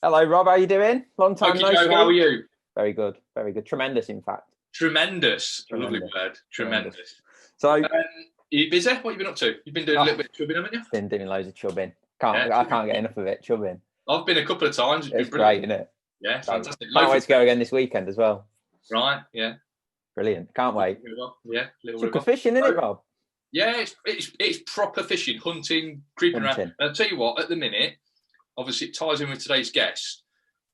Hello, Rob. How you doing? Long time Okay, no Joe, how are see. you? Very good. Very good. Tremendous, in fact. Tremendous. A lovely Tremendous. word. Tremendous. Tremendous. So, You busy? What have you been up to? You've been doing a little oh, bit of chubbing, haven't you? been doing loads of chubbing. Yeah, I chubbing. can't get enough of it. Chubbing. I've been a couple of times. It's It's been great, brilliant. isn't it? Yeah, Great. fantastic. Can't Loaf wait of to go bread. again this weekend as well. Right, yeah. Brilliant. Can't wait. Yeah, little Chucker river. fishing, isn't it, Rob? Yeah, it's proper fishing, hunting, creeping around. Hunting. And I'll tell you what, at the minute, obviously it ties in with today's guest.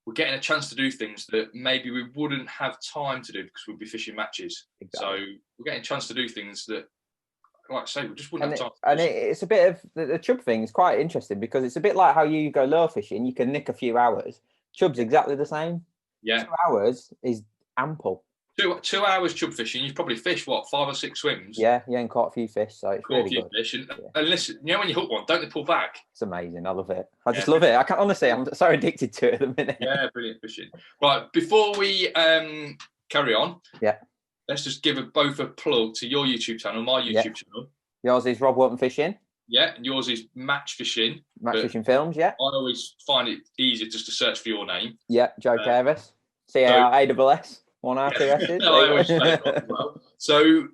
We're getting a chance to do things that maybe we wouldn't have time to do because we'd be fishing matches. Exactly. So we're getting a chance to do things that, like I say, we just wouldn't And, have it, time and to do. it's a bit of the chub thing is quite interesting because it's a bit like how you go lure fishing. You can nick a few hours. Chub's exactly the same. Yeah. 2 hours is ample. 2 hours chub fishing, you've probably fished what, 5 or 6 swims? Yeah, you ain't caught a few fish, so it's Caught a really few good. fish, and listen, you know when you hook one, don't they pull back? It's amazing. I love it. I just Yeah. love it. I can't honestly. I'm so addicted to it at the minute. Yeah, brilliant fishing. Right, before we carry on, Yeah. let's just give both a plug to your YouTube channel, my YouTube channel. Yours is Rob Walton Fishing. Yeah, and yours is Match Fishing. Match Fishing Films. Yeah. I always find it easier just to search for your name. Yeah. Joe Carvis. CARASS. 1 R 2 S's. I always say that as well. So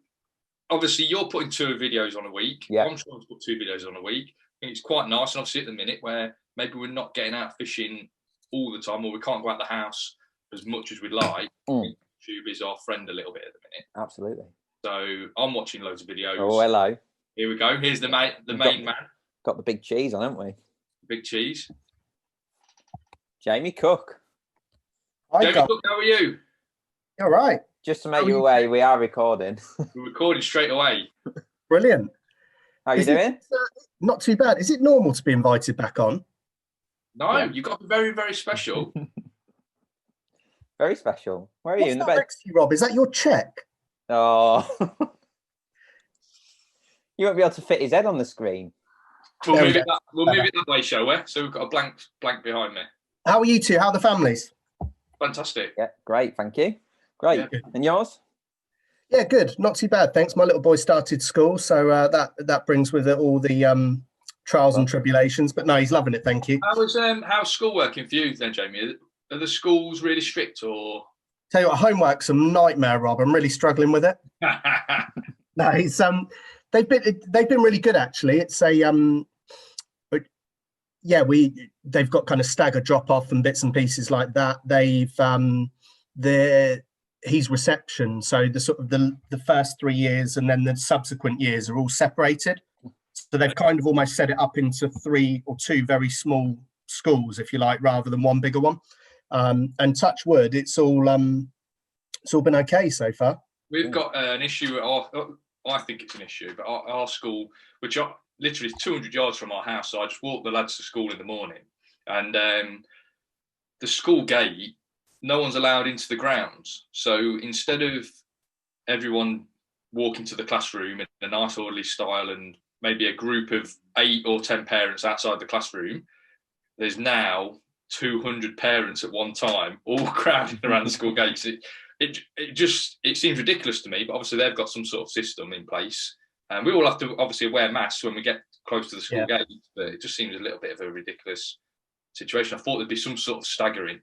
obviously you're putting 2 videos on a week. Yeah. I'm trying to put 2 videos on a week. I think it's quite nice, and obviously at the minute where maybe we're not getting out fishing all the time, or we can't go out the house as much as we'd like. YouTube is our friend a little bit at the minute. Absolutely. So I'm watching loads of videos. Oh, hello. Here we go. Here's the main man. Got the big cheese on, haven't we? Big cheese. Jamie Cook. Jamie Cook, how are you? All right. Just to make you aware, we are recording. We're recording straight away. Brilliant. How you doing? Not too bad. Is it normal to be invited back on? No, you've got to be very, very special. Very special. Where are you? In the bed? Next to you, Rob? Is that your check? Oh. You won't be able to fit his head on the screen. We'll move it that way, shall we? So we've got a blank behind me. How are you two? How are the families? Fantastic. Yeah, great. Thank you. Great. Yeah. And yours? Yeah, good. Not too bad. Thanks. My little boy started school, so that brings with it all the trials and tribulations. But no, he's loving it. Thank you. How's school working for you then, Jamie? Are the schools really strict or? Tell you what, homework's a nightmare, Rob. I'm really struggling with it. No, it's they've been really good actually. It's they've got kind of stagger drop off and bits and pieces like that. He's reception, so the sort of the first 3 years and then the subsequent years are all separated. So they've kind of almost set it up into 3 or 2 very small schools, if you like, rather than one bigger one. And touch wood, it's all been okay so far. We've got an issue. I think it's an issue, but our school, which are literally 200 yards from our house, so I just walk the lads to school in the morning, and the school gate, no one's allowed into the grounds. So instead of everyone walking to the classroom in a nice orderly style and maybe a group of 8 or 10 parents outside the classroom, there's now 200 parents at one time, all crowding around the school gates. It seems ridiculous to me, but obviously they've got some sort of system in place. And we all have to obviously wear masks when we get close to the school gate, but it just seems a little bit of a ridiculous situation. I thought there'd be some sort of staggering.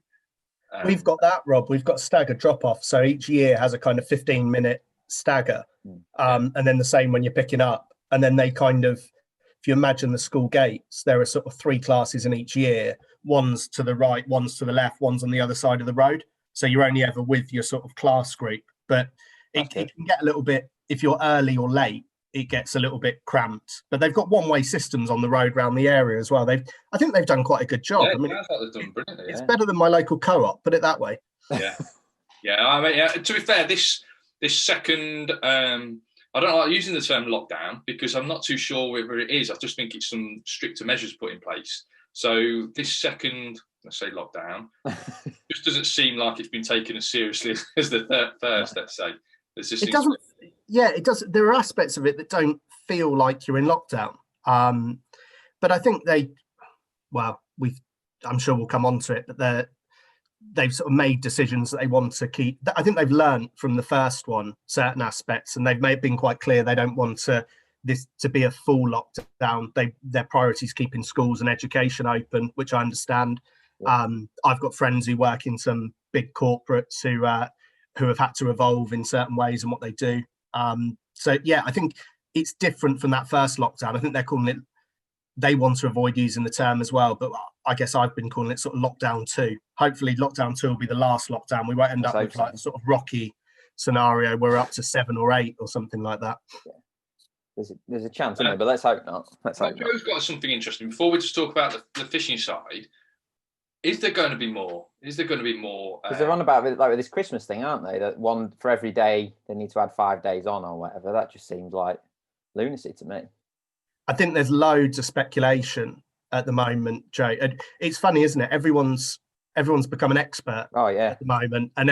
We've got that, Rob. We've got stagger drop off. So each year has a kind of 15-minute stagger. And then the same when you're picking up. And then they kind of, if you imagine the school gates, there are sort of 3 classes in each year. One's to the right, one's to the left, one's on the other side of the road. So you're only ever with your sort of class group. But it can get a little bit, if you're early or late, it gets a little bit cramped. But they've got one-way systems on the road around the area as well. I think they've done quite a good job. Yeah, I mean, they've done brilliantly. It's better than my local co-op, put it that way. Yeah. I mean, to be fair, this second, I don't like using the term lockdown because I'm not too sure whether it is. I just think it's some stricter measures put in place. So this second, let's say lockdown, just doesn't seem like it's been taken as seriously as the first, let's say. It doesn't. Yeah, it does. There are aspects of it that don't feel like you're in lockdown. But I think I'm sure we'll come on to it, but they've sort of made decisions that they want to keep. I think they've learned from the first one certain aspects, and they've been quite clear they don't want this to be a full lockdown. Their priority is keeping schools and education open, which I understand. I've got friends who work in some big corporates who have had to evolve in certain ways and what they do. So yeah, I think it's different from that first lockdown. I think they're calling it, they want to avoid using the term as well, but I guess I've been calling it sort of lockdown 2. Hopefully lockdown 2 will be the last lockdown. We won't end up with like a sort of Rocky scenario where we're up to 7 or 8 or something like that. Yeah. There's a chance, isn't there? But let's hope not. Joe's got something interesting. Before we just talk about the fishing side, is there going to be more? Is there going to be more? Because they're on about with this Christmas thing, aren't they? That one for every day they need to add 5 days on or whatever. That just seems like lunacy to me. I think there's loads of speculation at the moment, Joe. And it's funny, isn't it? Everyone's become an expert at the moment, and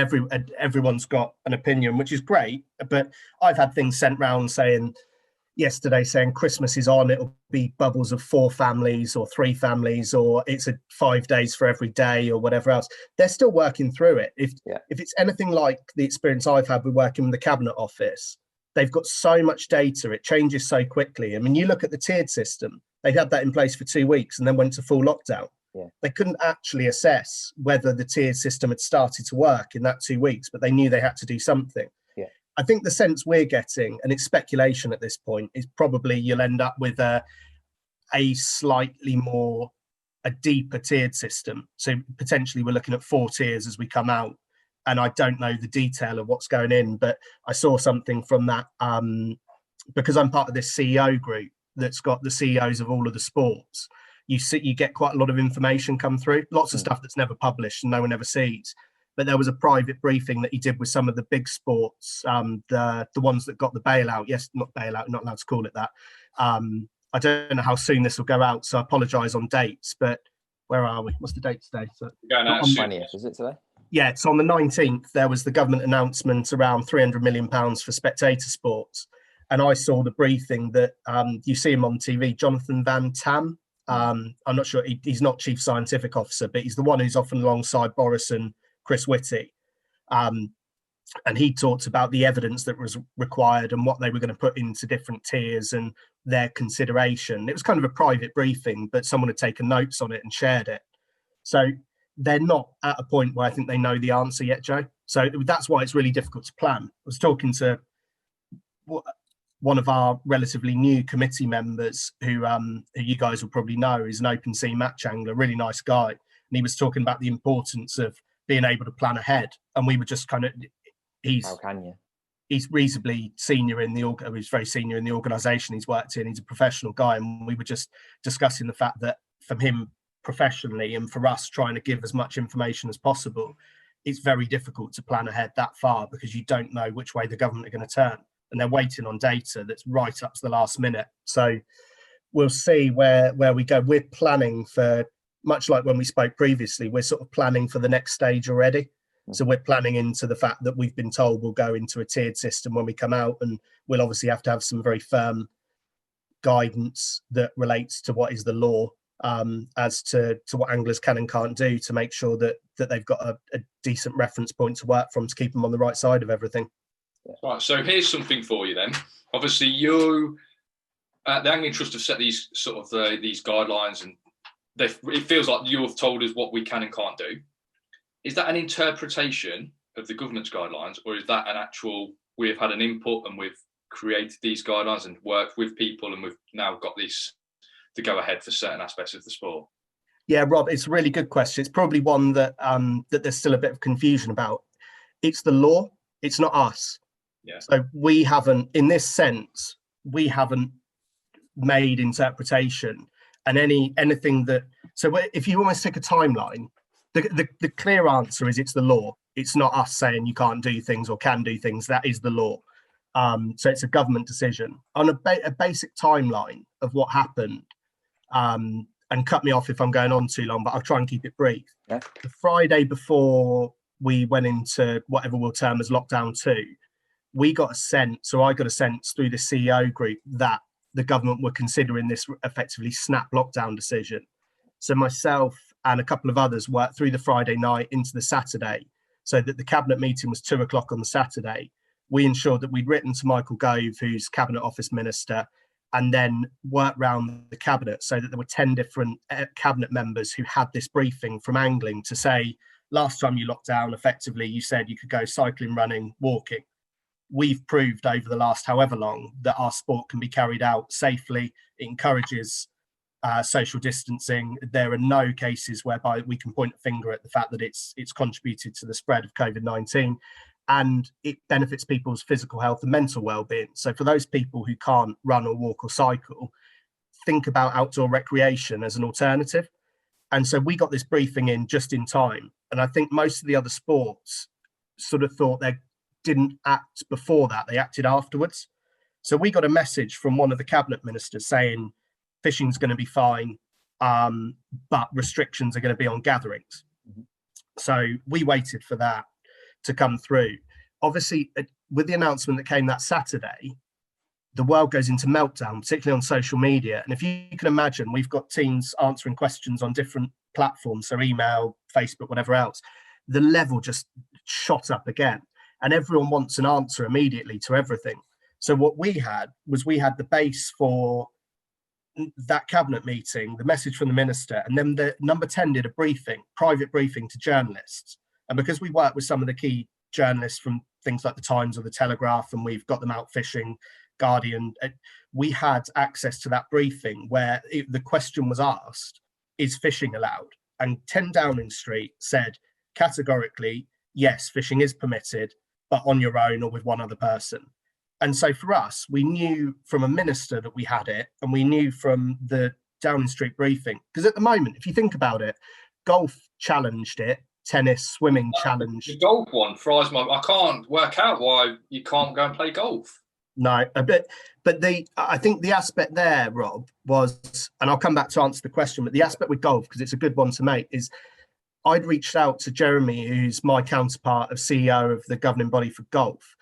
everyone's got an opinion, which is great. But I've had things sent round yesterday saying Christmas is on, it'll be bubbles of 4 families or 3 families, or it's 5 days for every day or whatever else. They're still working through it. If it's anything like the experience I've had with working in the Cabinet Office, they've got so much data, it changes so quickly. I mean, you look at the tiered system, they had that in place for 2 weeks and then went to full lockdown. Yeah. They couldn't actually assess whether the tiered system had started to work in that 2 weeks, but they knew they had to do something. Yeah. I think the sense we're getting, and it's speculation at this point, is probably you'll end up with a slightly more, a deeper tiered system. So potentially we're looking at 4 tiers as we come out. And I don't know the detail of what's going in, but I saw something from that because I'm part of this CEO group that's got the CEOs of all of the sports. You get quite a lot of information come through, lots of stuff that's never published and no one ever sees. But there was a private briefing that he did with some of the big sports, the ones that got the bailout. Yes, not bailout, not allowed to call it that. I don't know how soon this will go out, so I apologise on dates. But where are we? What's the date today? So, going out 20th, is it today? Yeah, it's on the 19th. There was the government announcement around £300 million for spectator sports. And I saw the briefing that you see him on TV, Jonathan Van Tam. I'm not sure, he's not chief scientific officer, but he's the one who's often alongside Boris and Chris Whitty. And he talked about the evidence that was required and what they were going to put into different tiers and their consideration. It was kind of a private briefing, but someone had taken notes on it and shared it. So they're not at a point where I think they know the answer yet, Joe. So that's why it's really difficult to plan. I was talking to one of our relatively new committee members who you guys will probably know is an open sea match angler, really nice guy. And he was talking about the importance of being able to plan ahead. And we were just kind of, how can you? He's reasonably senior in he's very senior in the organisation he's worked in. He's a professional guy. And we were just discussing the fact that from him professionally and for us trying to give as much information as possible, it's very difficult to plan ahead that far because you don't know which way the government are going to turn. And they're waiting on data that's right up to the last minute. So we'll see where we go. We're planning for, much like when we spoke previously, we're sort of planning for the next stage already. So we're planning into the fact that we've been told we'll go into a tiered system when we come out, and we'll obviously have to have some very firm guidance that relates to what is the law as to what anglers can and can't do to make sure that they've got a decent reference point to work from to keep them on the right side of everything. Right, so here's something for you then. Obviously, you, the Angling Trust have set these sort of these guidelines, and it feels like you have told us what we can and can't do. Is that an interpretation of the government's guidelines, or is that an actual, we have had an input and we've created these guidelines and worked with people and we've now got this to go ahead for certain aspects of the sport? Yeah, Rob, it's a really good question. It's probably one that that there's still a bit of confusion about. It's the law, it's not us. Yeah. So we haven't, in this sense, we haven't made interpretation and anything that. So if you almost take a timeline, the clear answer is it's the law. It's not us saying you can't do things or can do things. That is the law. So it's a government decision on a basic timeline of what happened. And cut me off if I'm going on too long, but I'll try and keep it brief. Yeah. The Friday before we went into whatever we'll term as lockdown 2, we got a sense, or I got a sense through the CEO group, that the government were considering this effectively snap lockdown decision. So myself and a couple of others worked through the Friday night into the Saturday, so that the cabinet meeting was 2:00 on the Saturday. We ensured that we'd written to Michael Gove, who's Cabinet Office Minister, and then work round the cabinet, so that there were 10 different cabinet members who had this briefing from angling to say, last time you locked down, effectively, you said you could go cycling, running, walking. We've proved over the last however long that our sport can be carried out safely. It encourages social distancing. There are no cases whereby we can point a finger at the fact that it's contributed to the spread of COVID-19, and it benefits people's physical health and mental well-being. So for those people who can't run or walk or cycle, think about outdoor recreation as an alternative. And so we got this briefing in just in time. And I think most of the other sports sort of thought they didn't act before that, they acted afterwards. So we got a message from one of the cabinet ministers saying fishing's going to be fine, but restrictions are going to be on gatherings. So we waited for that to come through. Obviously, with the announcement that came that Saturday, the world goes into meltdown, particularly on social media. And if you can imagine, we've got teams answering questions on different platforms, so email, Facebook, whatever else. The level just shot up again, and everyone wants an answer immediately to everything. So what we had the base for that cabinet meeting, the message from the minister, and then the number 10 did a briefing, private briefing to journalists. And because we work with some of the key journalists from things like the Times or the Telegraph, and we've got them out fishing, Guardian, we had access to that briefing where the question was asked, is fishing allowed? And 10 Downing Street said categorically, yes, fishing is permitted, but on your own or with one other person. And so for us, we knew from a minister that we had it, and we knew from the Downing Street briefing, because at the moment, if you think about it, golf challenged it, tennis, swimming challenged. The golf one fries my. I can't work out why you can't go and play golf. No, but I think the aspect there, Rob, was, and I'll come back to answer the question, but the aspect with golf, because it's a good one to make, is I'd reached out to Jeremy, who's my counterpart of CEO of the governing body for golf,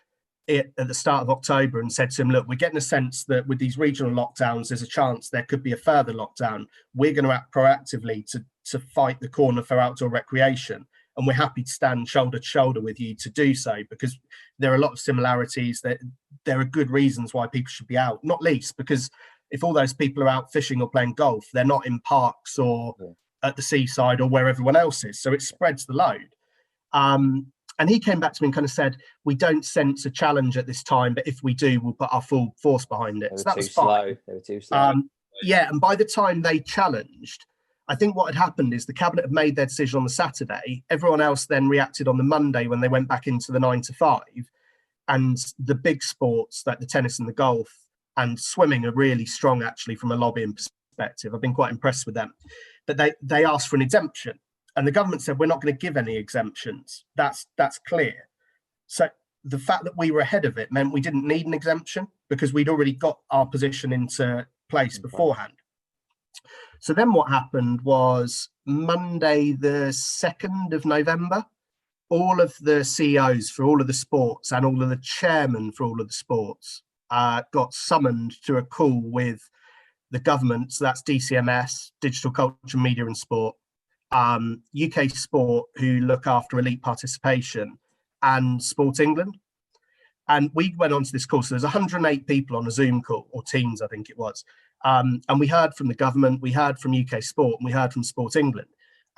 at the start of October, and said to him, look, we're getting a sense that with these regional lockdowns, there's a chance there could be a further lockdown. We're going to act proactively to fight the corner for outdoor recreation. And we're happy to stand shoulder to shoulder with you to do so, because there are a lot of similarities. That there are good reasons why people should be out, not least because if all those people are out fishing or playing golf, they're not in parks or at the seaside or where everyone else is. So it spreads the load. And he came back to me and kind of said, we don't sense a challenge at this time, but if we do, we'll put our full force behind it. So that was fine. They were too slow. Yeah, and by the time they challenged, I think what had happened is the cabinet had made their decision on the Saturday. Everyone else then reacted on the Monday when they went back into the 9 to 5. And the big sports like the tennis and the golf and swimming are really strong, actually, from a lobbying perspective. I've been quite impressed with them. But they asked for an exemption. And the government said, we're not going to give any exemptions. That's clear. So the fact that we were ahead of it meant we didn't need an exemption because we'd already got our position into place beforehand. So then what happened was Monday, the 2nd of November, all of the CEOs for all of the sports and all of the chairmen for all of the sports got summoned to a call with the government. So that's DCMS, Digital Culture, Media and Sport, UK Sport, who look after elite participation, and Sport England. And we went on to this call. So there's 108 people on a Zoom call, or Teams, I think it was. And we heard from the government, we heard from UK Sport, and we heard from Sport England.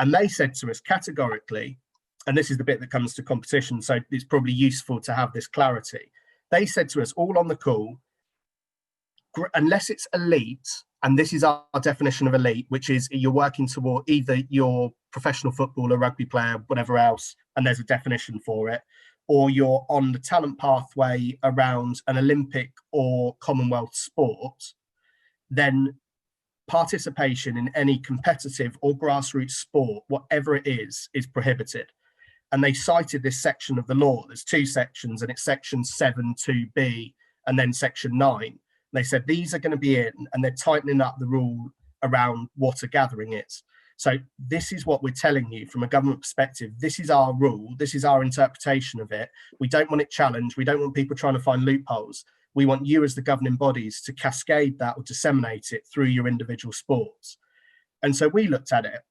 And they said to us categorically, and this is the bit that comes to competition, so it's probably useful to have this clarity. They said to us all on the call, unless it's elite, and this is our definition of elite, which is you're working toward either your professional footballer, rugby player, whatever else, and there's a definition for it, or you're on the talent pathway around an Olympic or Commonwealth sport, then participation in any competitive or grassroots sport, whatever it is prohibited. And they cited this section of the law. There's 2 sections, and it's section 7(2)(b) and then section 9. They said these are going to be in, and they're tightening up the rule around what a gathering is. So this is what we're telling you from a government perspective. This is our rule. This is our interpretation of it. We don't want it challenged. We don't want people trying to find loopholes. We want you as the governing bodies to cascade that or disseminate it through your individual sports. And so we looked at it.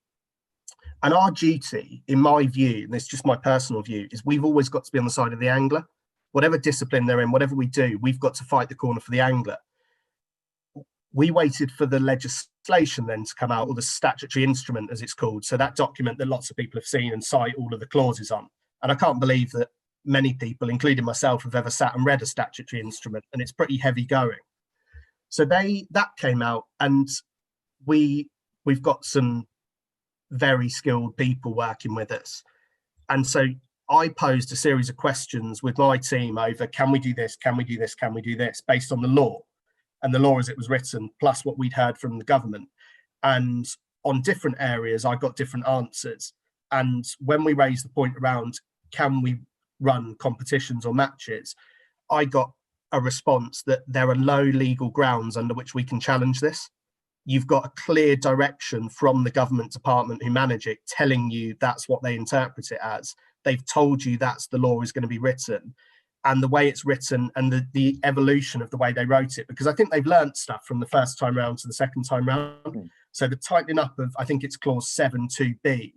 And our duty, in my view, and it's just my personal view, is we've always got to be on the side of the angler. Whatever discipline they're in, whatever we do, we've got to fight the corner for the angler. We waited for the legislation then to come out, or the statutory instrument as it's called. So that document that lots of people have seen and cite all of the clauses on. And I can't believe that many people, including myself, have ever sat and read a statutory instrument, and it's pretty heavy going. So that came out, and we've got some very skilled people working with us. And so I posed a series of questions with my team over, can we do this? Can we do this? Can we do this? Based on the law, and the law as it was written, plus what we'd heard from the government. And on different areas, I got different answers. And when we raised the point around, can we run competitions or matches, I got a response that there are no legal grounds under which we can challenge this. You've got a clear direction from the government department who manage it, telling you that's what they interpret it as. They've told you that's the law is going to be written, and the way it's written and the evolution of the way they wrote it, because I think they've learnt stuff from the first time round to the second time round. So the tightening up of, I think it's clause 7(2)(b),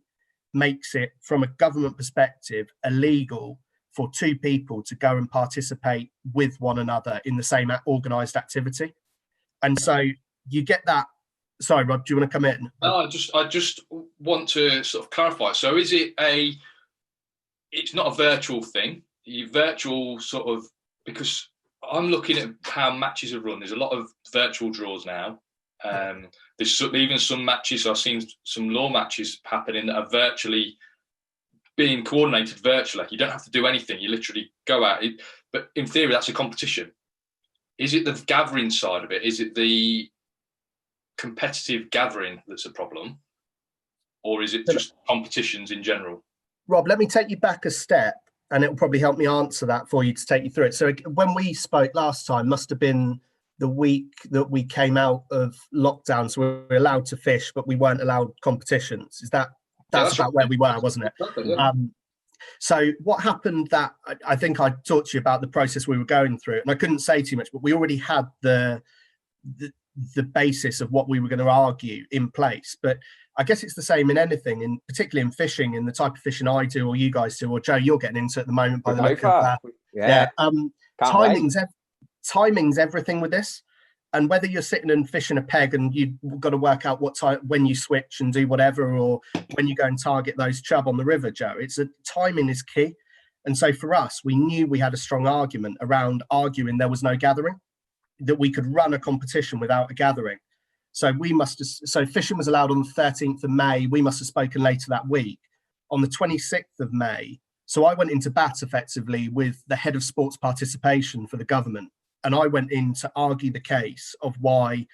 makes it, from a government perspective, illegal for two people to go and participate with one another in the same organised activity. And so you get that. Sorry, Rob, do you want to come in? No, I just want to sort of clarify. So is it it's not a virtual thing, you virtual sort of, because I'm looking at how matches are run. There's a lot of virtual draws now. There's even some matches, I've seen some law matches happening that are virtually being coordinated virtually. You don't have to do anything. You literally go out. But in theory, that's a competition. Is it the gathering side of it? Is it the competitive gathering that's a problem? Or is it just competitions in general? Rob, let me take you back a step, and it will probably help me answer that for you to take you through it. So when we spoke last time, must have been the week that we came out of lockdown. So we were allowed to fish, but we weren't allowed competitions. That's about where we were, wasn't it? Yeah. So what happened that I think I talked to you about the process we were going through, and I couldn't say too much, but we already had the basis of what we were going to argue in place. But I guess it's the same in anything, and particularly in fishing, in the type of fishing I do, or you guys do, or Joe, you're getting into at the moment by the look of that. Yeah. Timing's everything with this. And whether you're sitting and fishing a peg and you've got to work out what time, when you switch and do whatever, or when you go and target those chub on the river, Joe, timing is key. And so for us, we knew we had a strong argument around arguing there was no gathering, that we could run a competition without a gathering. So fishing was allowed on the 13th of May. We must have spoken later that week. On the 26th of May, so I went into bat effectively with the head of sports participation for the government. And I went in to argue the case of why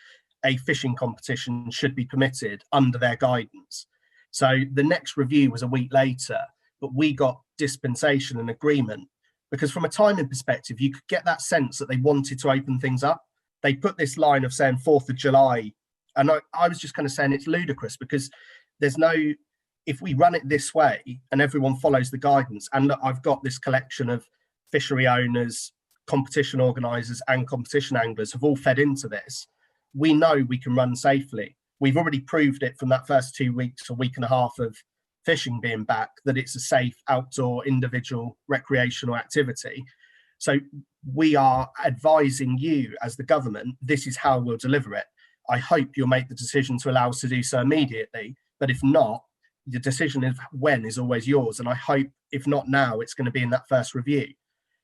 a fishing competition should be permitted under their guidance. So the next review was a week later, but we got dispensation and agreement, because from a timing perspective, you could get that sense that they wanted to open things up. They put this line of saying 4th of July. And I was just kind of saying it's ludicrous, because if we run it this way and everyone follows the guidance, and look, I've got this collection of fishery owners, competition organisers and competition anglers have all fed into this. We know we can run safely. We've already proved it from that first 2 weeks, a week and a half of fishing being back, that it's a safe outdoor individual recreational activity. So we are advising you as the government, this is how we'll deliver it. I hope you'll make the decision to allow us to do so immediately, but if not, the decision of when is always yours. And I hope, if not now, it's going to be in that first review.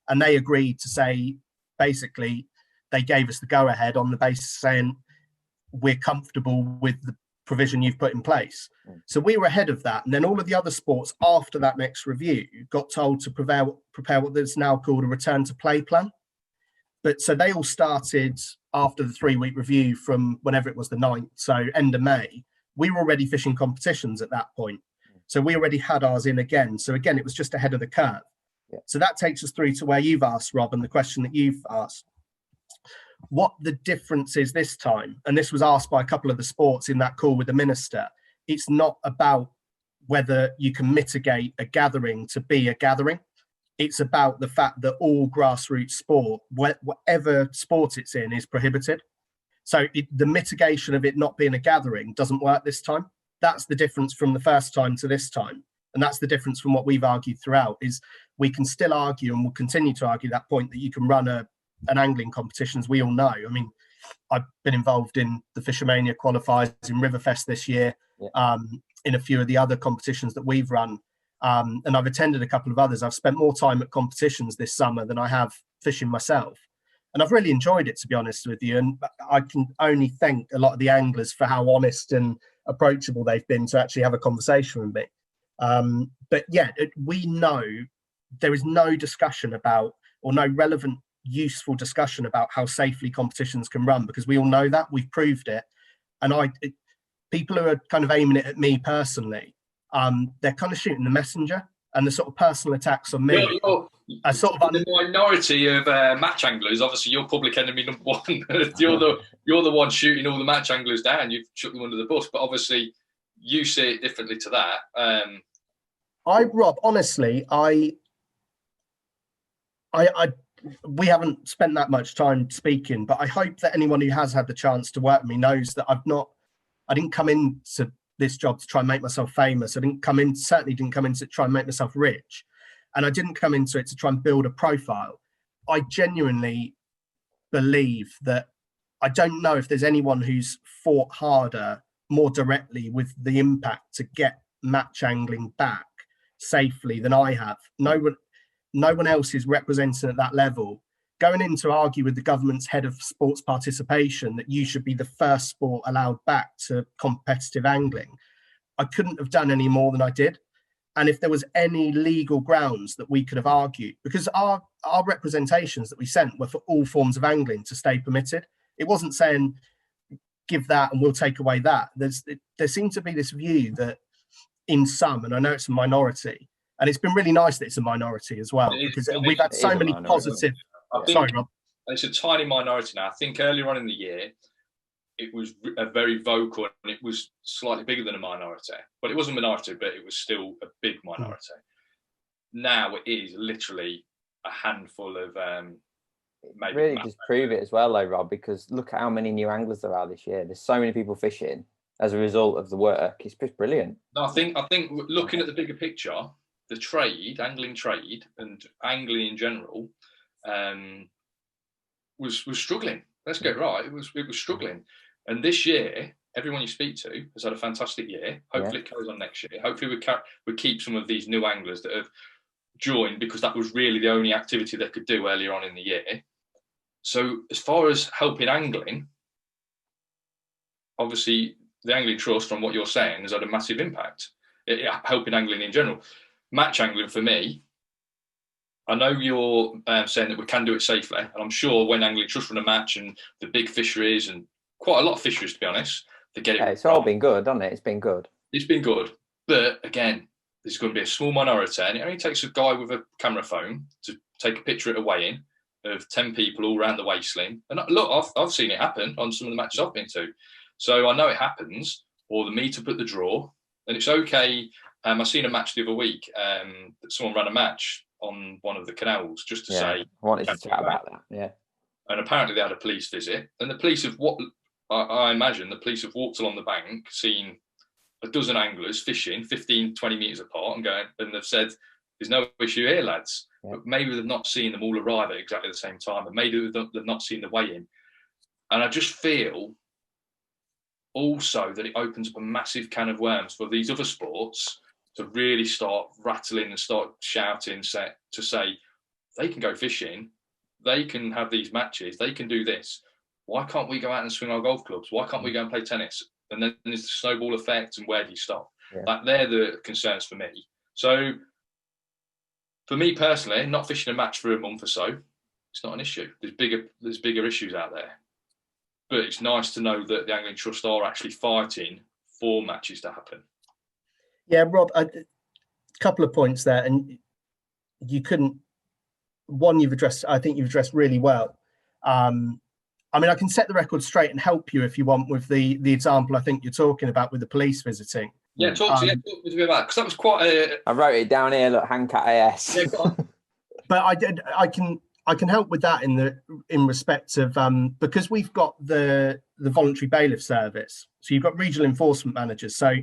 And they agreed to say, basically, they gave us the go-ahead on the basis saying, we're comfortable with the provision you've put in place. So we were ahead of that. And then all of the other sports after that next review got told to prepare what is now called a return to play plan. But so they all started after the 3-week review from whenever it was the 9th, so end of May. We were already fishing competitions at that point. So we already had ours in again. So again, it was just ahead of the curve. Yeah. So that takes us through to where you've asked, Rob, and the question that you've asked. What the difference is this time, and this was asked by a couple of the sports in that call with the minister, it's not about whether you can mitigate a gathering to be a gathering. It's about the fact that all grassroots sport, whatever sport it's in, is prohibited. So the mitigation of it not being a gathering doesn't work this time. That's the difference from the first time to this time. And that's the difference from what we've argued throughout, is we can still argue, and we'll continue to argue that point, that you can run an angling competition, as we all know. I mean, I've been involved in the Fishermania qualifiers in Riverfest this year, in a few of the other competitions that we've run. And I've attended a couple of others. I've spent more time at competitions this summer than I have fishing myself. And I've really enjoyed it, to be honest with you. And I can only thank a lot of the anglers for how honest and approachable they've been to actually have a conversation with me. But yeah, we know there is no discussion about, or no relevant, useful discussion about how safely competitions can run, because we all know that. We've proved it. And people who are kind of aiming it at me personally, they're kind of shooting the messenger, and the sort of personal attacks on me. You're the minority of match anglers. Obviously, you're public enemy number one. you're the one shooting all the match anglers down. You've chucked them under the bus, but obviously, you see it differently to that. Rob, honestly, we haven't spent that much time speaking, but I hope that anyone who has had the chance to work with me knows that I didn't come into this job to try and make myself famous. Certainly didn't come in to try and make myself rich. And I didn't come into it to try and build a profile. I genuinely believe that I don't know if there's anyone who's fought harder, more directly with the impact to get match angling back safely than I have. No one else is representing at that level. Going in to argue with the government's head of sports participation that you should be the first sport allowed back to competitive angling, I couldn't have done any more than I did. And if there was any legal grounds that we could have argued, because our representations that we sent were for all forms of angling to stay permitted. It wasn't saying give that and we'll take away that. There seemed to be this view that in some, and I know it's a minority, and it's been really nice that it's a minority as well, because we've had so many positive. Sorry, Rob. It's a tiny minority now. I think earlier on in the year, it was a very vocal, and it was slightly bigger than a minority. But it was a minority, but it was still a big minority. Now it is literally a handful of maybe. Really just prove it as well, though, Rob, because look at how many new anglers there are this year. There's so many people fishing as a result of the work. It's just brilliant. No, I think looking at the bigger picture, the trade, angling trade, and angling in general, was struggling. Let's get right. It was struggling. And this year, everyone you speak to has had a fantastic year. Hopefully it carries on next year. Hopefully we keep some of these new anglers that have joined, because that was really the only activity they could do earlier on in the year. So as far as helping angling, obviously the Angling Trust, from what you're saying, has had a massive impact. Helping angling in general. Match angling for me, I know you're saying that we can do it safely, and I'm sure when Angling Trust run a match and the big fisheries, and quite a lot of fisheries, to be honest, they get it. Yeah, it's all been good, hasn't it? It's been good. It's been good. But again, there's going to be a small minority, and it only takes a guy with a camera phone to take a picture at a weigh-in of 10 people all around the waistline. And look, I've seen it happen on some of the matches I've been to. So I know it happens, or the meet up at the draw, and it's okay. I seen a match the other week that someone ran a match on one of the canals just to say. I wanted to chat about that. Yeah. And apparently they had a police visit, and the police have I imagine the police have walked along the bank, seen a dozen anglers fishing 15, 20 metres apart, and they've said, "There's no issue here, lads." Yeah. But maybe they've not seen them all arrive at exactly the same time, and maybe they've not seen the weigh-in. And I just feel also that it opens up a massive can of worms for these other sports to really start rattling and start shouting to say they can go fishing, they can have these matches, they can do this. Why can't we go out and swing our golf clubs? Why can't we go and play tennis? And then there's the snowball effect, and where do you stop? Yeah. They're the concerns for me. So for me personally, not fishing a match for a month or so, it's not an issue. There's bigger issues out there. But it's nice to know that the Angling Trust are actually fighting for matches to happen. Yeah, Rob, a couple of points there, and you couldn't. One, I think you've addressed really well. I mean, I can set the record straight and help you if you want with the example I think you're talking about with the police visiting. Yeah, talk to me about that, because that was quite a. I wrote it down here. Look, Handcat AS. Yeah, go on. But I can help with that in respect of because we've got the voluntary bailiff service. So you've got regional enforcement managers. So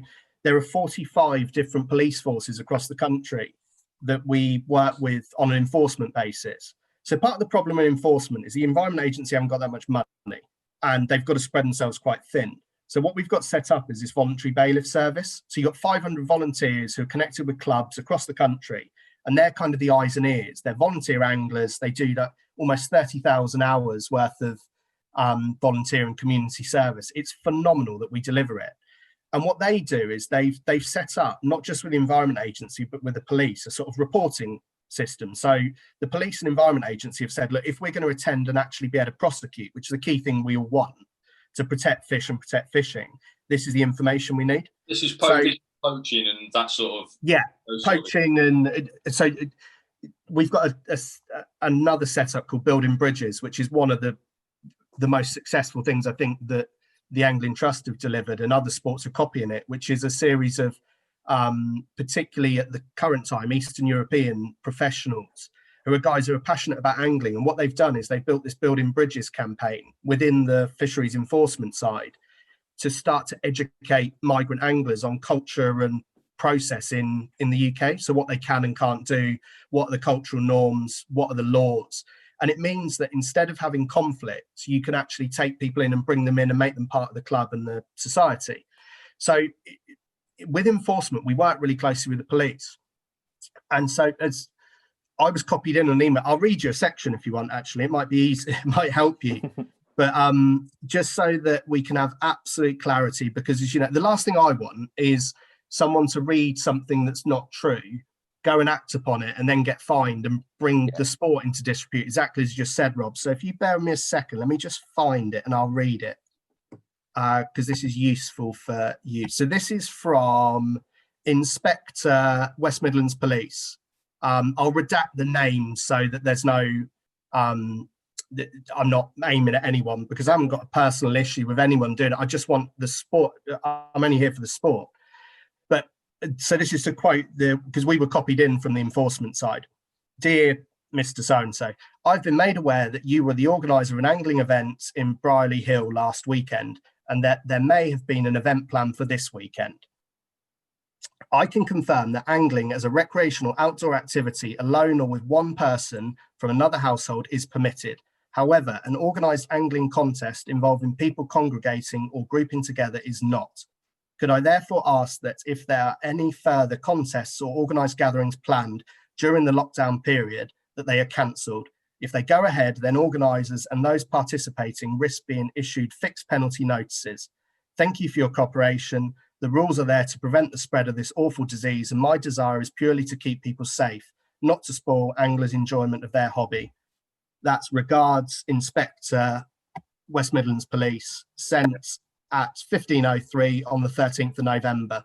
there are 45 different police forces across the country that we work with on an enforcement basis. So part of the problem with enforcement is the Environment Agency haven't got that much money. and they've got to spread themselves quite thin. So what we've got set up is this voluntary bailiff service. So you've got 500 volunteers who are connected with clubs across the country, and they're kind of the eyes and ears. They're volunteer anglers. They do that almost 30,000 hours worth of volunteer and community service. It's phenomenal that we deliver it. And what they do is they've set up, not just with the Environment Agency, but with the police, a sort of reporting system. So the Police and Environment Agency have said, look, if we're going to attend and actually be able to prosecute, which is the key thing we all want, to protect fish and protect fishing, this is the information we need. This is poaching and that sort of... Yeah, poaching. And so we've got another setup called Building Bridges, which is one of the most successful things I think that the Angling Trust have delivered, and other sports are copying it, which is a series of, particularly at the current time, Eastern European professionals who are guys who are passionate about angling. And what they've done is they've built this Building Bridges campaign within the fisheries enforcement side to start to educate migrant anglers on culture and process in the UK. So what they can and can't do, what are the cultural norms, what are the laws. And it means that instead of having conflict, you can actually take people in and bring them in and make them part of the club and the society. So with enforcement, we work really closely with the police. And so as I was copied in an email, I'll read you a section if you want, actually. It might be easy, it might help you. But just so that we can have absolute clarity, because as you know, the last thing I want is someone to read something that's not true, go and act upon it, and then get fined and bring the sport into disrepute, exactly as you just said, Rob. So if you bear with me a second, let me just find it and I'll read it, because this is useful for you. So this is from Inspector West Midlands Police. I'll redact the name so that there's no, I'm not aiming at anyone, because I haven't got a personal issue with anyone doing it. I just want the sport. I'm only here for the sport. But so this is to quote because we were copied in from the enforcement side. Dear Mr. So-and-so, I've been made aware that you were the organizer of an angling event in Brierley Hill last weekend, and that there may have been an event planned for this weekend. I can confirm that angling as a recreational outdoor activity alone or with one person from another household is permitted. However, an organised angling contest involving people congregating or grouping together is not. Could I therefore ask that if there are any further contests or organised gatherings planned during the lockdown period, that they are cancelled? If they go ahead, then organisers and those participating risk being issued fixed penalty notices. Thank you for your cooperation. The rules are there to prevent the spread of this awful disease, and my desire is purely to keep people safe, not to spoil anglers' enjoyment of their hobby. That's regards, Inspector West Midlands Police, sent at 15:03 on the 13th of November.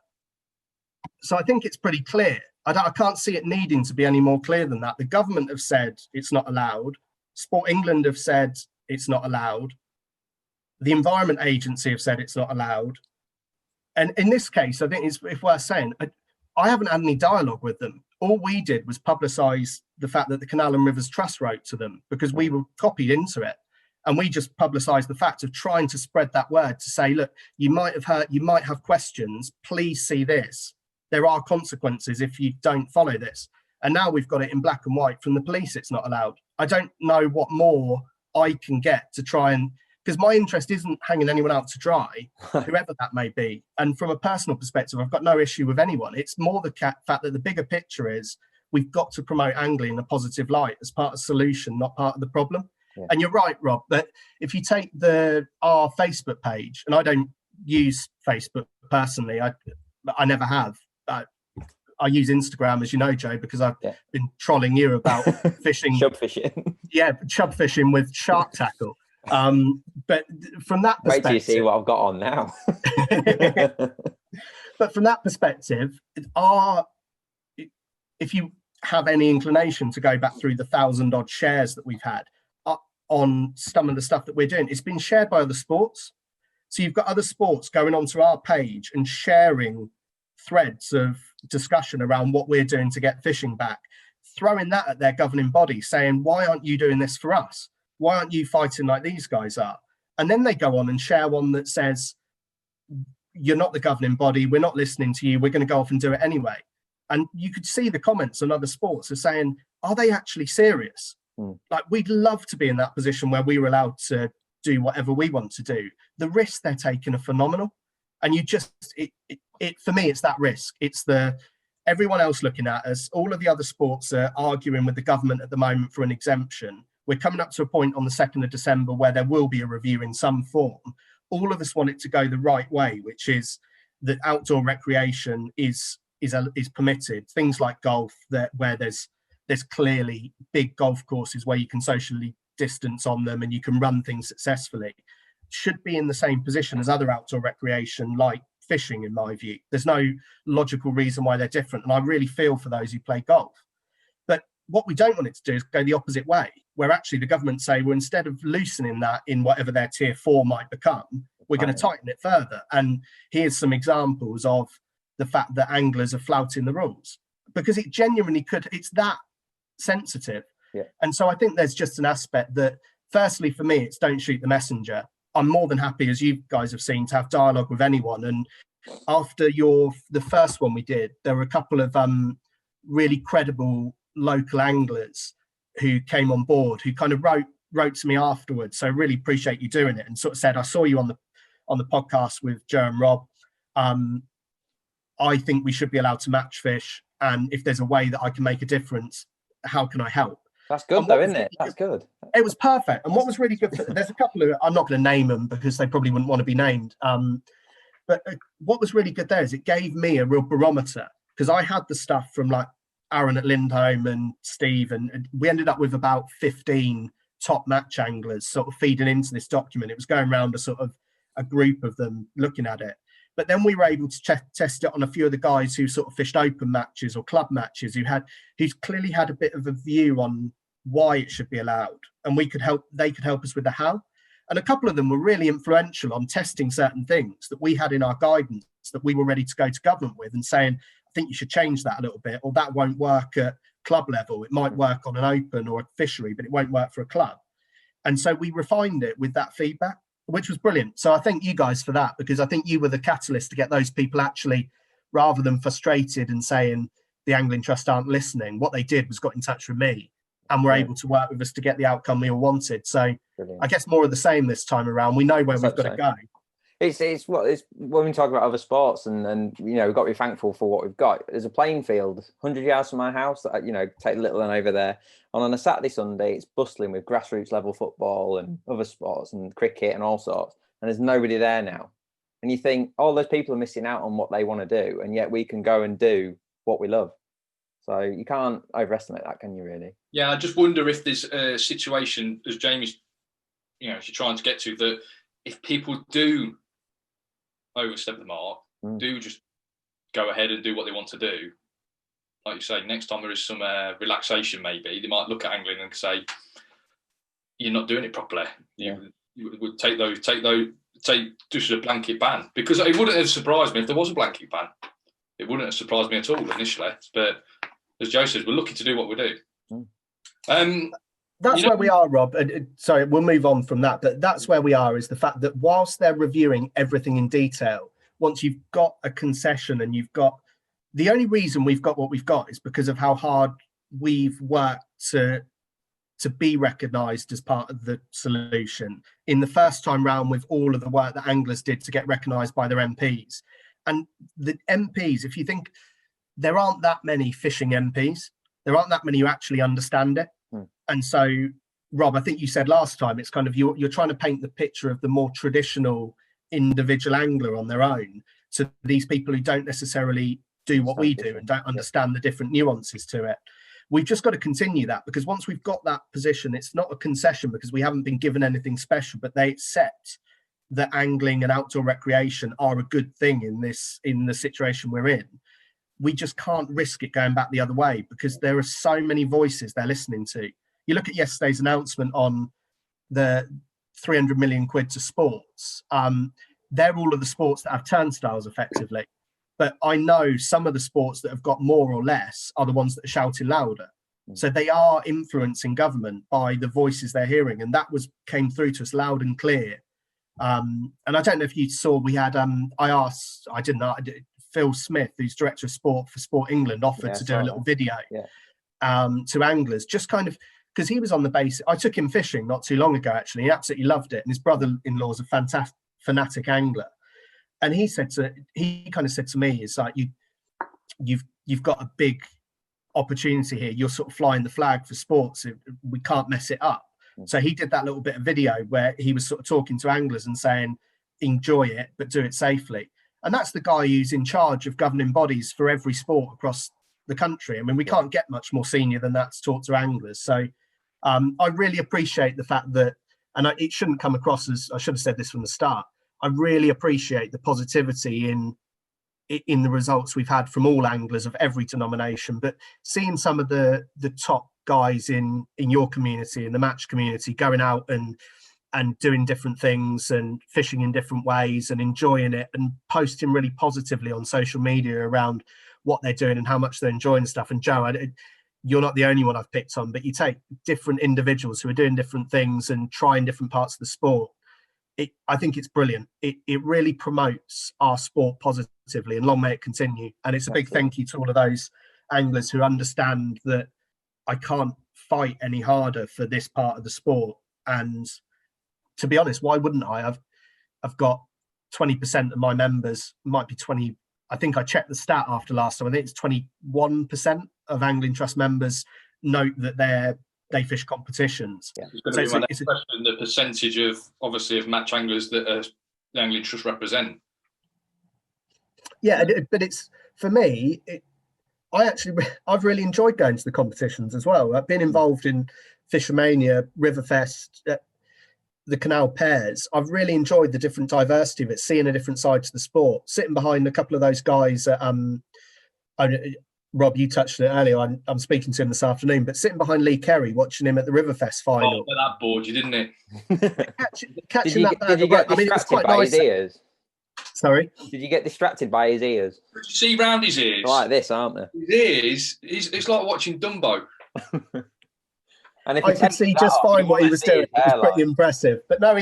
So I think it's pretty clear. I can't see it needing to be any more clear than that. The government have said it's not allowed. Sport England have said it's not allowed. The Environment Agency have said it's not allowed. And in this case, I think it's worth saying, I haven't had any dialogue with them. All we did was publicise the fact that the Canal and Rivers Trust wrote to them, because we were copied into it. And we just publicised the fact of trying to spread that word to say, look, you might have questions, please see this. There are consequences if you don't follow this. And now we've got it in black and white from the police, it's not allowed. I don't know what more I can get to try and, because my interest isn't hanging anyone out to dry, whoever that may be. And from a personal perspective, I've got no issue with anyone. It's more the fact that the bigger picture is we've got to promote angling in a positive light as part of the solution, not part of the problem. Yeah. And you're right, Rob, but if you take our Facebook page, and I don't use Facebook personally, I never have. I use Instagram, as you know, Joe, because I've been trolling you about fishing. Chub fishing. Yeah, chub fishing with shark tackle. But from that perspective, wait till you see what I've got on now. But from that perspective, if you have any inclination to go back through the 1,000-odd shares that we've had on some of the stuff that we're doing, it's been shared by other sports. So you've got other sports going onto our page and sharing threads of discussion around what we're doing to get fishing back, throwing that at their governing body, saying, why aren't you doing this for us? Why aren't you fighting like these guys are? And then they go on and share one that says, you're not the governing body, we're not listening to you, we're going to go off and do it anyway. And you could see the comments on other sports are saying, are they actually serious? Like, we'd love to be in that position where we were allowed to do whatever we want to do. The risks they're taking are phenomenal. And you just, it for me, it's that risk. It's everyone else looking at us. All of the other sports are arguing with the government at the moment for an exemption. We're coming up to a point on the 2nd of December where there will be a review in some form. All of us want it to go the right way, which is that outdoor recreation is permitted. Things like golf, where there's clearly big golf courses where you can socially distance on them and you can run things successfully, should be in the same position as other outdoor recreation like fishing, in my view. There's no logical reason why they're different, and I really feel for those who play golf. But what we don't want it to do is go the opposite way, where actually the government say, well, instead of loosening that in whatever their tier 4 might become, we're going to tighten it further. And here's some examples of the fact that anglers are flouting the rules, because it genuinely could, it's that sensitive. Yeah. And so I think there's just an aspect that, firstly, for me, it's don't shoot the messenger. I'm more than happy, as you guys have seen, to have dialogue with anyone. And after the first one we did, there were a couple of really credible local anglers who came on board, who kind of wrote to me afterwards. So really appreciate you doing it, and sort of said, I saw you on the podcast with Joe and Rob. I think we should be allowed to match fish, and if there's a way that I can make a difference, how can I help? That's good though, isn't it? That's good. It was perfect. And what was really good, there's a couple of, I'm not going to name them because they probably wouldn't want to be named. But what was really good there is it gave me a real barometer, because I had the stuff from like Aaron at Lindholm and Steve, and we ended up with about 15 top match anglers sort of feeding into this document. It was going around a group of them looking at it. But then we were able to test it on a few of the guys who sort of fished open matches or club matches, who's clearly had a bit of a view on why it should be allowed, and they could help us with the how. And a couple of them were really influential on testing certain things that we had in our guidance that we were ready to go to government with, and saying, I think you should change that a little bit, or that won't work at club level. It might work on an open or a fishery, but it won't work for a club. And so we refined it with that feedback, which was brilliant. So I thank you guys for that, because I think you were the catalyst to get those people actually, rather than frustrated and saying the Angling Trust aren't listening, what they did was got in touch with me and were able to work with us to get the outcome we all wanted. So brilliant. I guess more of the same this time around. We know where we've got to go. It's when we talk about other sports, and we've got to be thankful for what we've got. There's a playing field 100 yards from my house that take Little and over there. And on a Saturday, Sunday, it's bustling with grassroots level football and other sports and cricket and all sorts. And there's nobody there now. And you think, all those people are missing out on what they want to do, and yet we can go and do what we love. So you can't overestimate that, can you, really? Yeah, I just wonder if there's a situation, as Jamie's, you're trying to get to, that if people do overstep the mark, do just go ahead and do what they want to do, like you say, next time there is some relaxation, maybe they might look at angling and say, you're not doing it properly. You would take just a blanket ban, because it wouldn't have surprised me if there was a blanket ban. It wouldn't have surprised me at all initially, but as Joe says, we're lucky to do what we do. That's where we are, Rob. Sorry, we'll move on from that, but that's where we are, is the fact that whilst they're reviewing everything in detail, once you've got a concession and you've got, the only reason we've got what we've got is because of how hard we've worked to be recognised as part of the solution in the first time round, with all of the work that anglers did to get recognised by their MPs. And the MPs, if you think, there aren't that many fishing MPs, there aren't that many who actually understand it. And so, Rob, I think you said last time, it's kind of you're trying to paint the picture of the more traditional individual angler on their own to these people who don't necessarily do what we do and don't understand the different nuances to it. We've just got to continue that, because once we've got that position, it's not a concession because we haven't been given anything special, but they accept that angling and outdoor recreation are a good thing in the situation we're in. We just can't risk it going back the other way, because there are so many voices they're listening to. You look at yesterday's announcement on the 300 million quid to sports. They're all of the sports that have turnstiles effectively. But I know some of the sports that have got more or less are the ones that are shouting louder. So they are influencing government by the voices they're hearing. And that came through to us loud and clear. And I don't know if you saw, we had, Phil Smith, who's director of sport for Sport England, offered to do a little video to anglers, just kind of because he was on the base. I took him fishing not too long ago, actually. He absolutely loved it. And his brother-in-law is a fantastic, fanatic angler. And he kind of said to me, it's like, you've got a big opportunity here. You're sort of flying the flag for sports. We can't mess it up. So he did that little bit of video where he was sort of talking to anglers and saying, enjoy it, but do it safely. And that's the guy who's in charge of governing bodies for every sport across the country. I mean, we can't get much more senior than that to talk to anglers. So I really appreciate the fact that, and it shouldn't come across as, I should have said this from the start, I really appreciate the positivity in the results we've had from all anglers of every denomination. But seeing some of the top guys in your community, in the match community, going out and doing different things and fishing in different ways and enjoying it and posting really positively on social media around what they're doing and how much they're enjoying stuff. And Joe, you're not the only one I've picked on, but you take different individuals who are doing different things and trying different parts of the sport. I think it's brilliant. It really promotes our sport positively, and long may it continue. And it's a big thank you to all of those anglers who understand that I can't fight any harder for this part of the sport. And to be honest, why wouldn't I? I've got 20% of my members, might be 20. I think I checked the stat after last time. I think it's 21% of Angling Trust members note that they fish competitions. Yeah. It's going to be my next question, the percentage of match anglers that the Angling Trust represent. Yeah, but it's, for me, I've really enjoyed going to the competitions as well. I've been involved in Fishermania, Riverfest, the Canal Pairs. I've really enjoyed the different diversity of it, seeing a different side to the sport, sitting behind a couple of those guys at, Rob, you touched on it earlier. I'm speaking to him this afternoon, but sitting behind Lee Kerry, watching him at the Riverfest final. Oh, that bored you, didn't it? Did you get distracted by his ears? Sorry? Did you get distracted by his ears? Did you see round his ears? They're like this, aren't they? His ears, it's like watching Dumbo. And I could see just fine what he was doing. It was pretty impressive. But no,